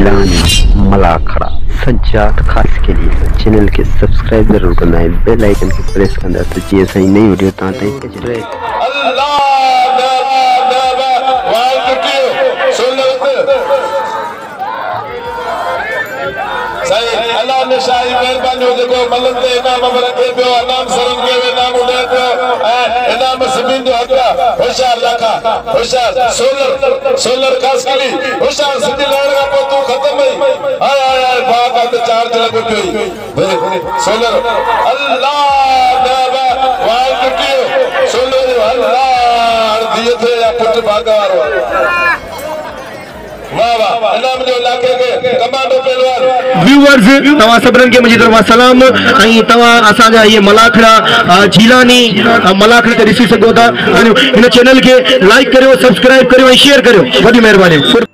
जिलानी मलाखड़ा सज्जाद खास के लिए चैनल के सब्सक्राइब जरूर करना है, बेल आइकन के प्रेस करना है तो जी सही नई वीडियो ता तई अल्लाह ने शाही मेहरबानी हो देखो मलक दे इनाम रखे पियो इनाम सरम के इनाम उड़े पियो इनाम सबिन जो हका होशियार लाखा होशियार सोलर खास कली होशियार सिटी लड़ का पो तू खत्म है हाय हाय हाय बात आते चार्ज लगे पियो सोलर अल्लाह देवा वाल कटियो सोलर अल्लाह दिए थे या पुट भागार व्यूअर्स तवा सबरन के मुझे तरफ सलाम आई तवा असा जा ये मलाखड़ा झीलानी मलाखड़ा ते दिसी सको था इन चैनल के लाइक करियो सब्सक्राइब करियो शेयर करियो बड़ी मेहरबानी।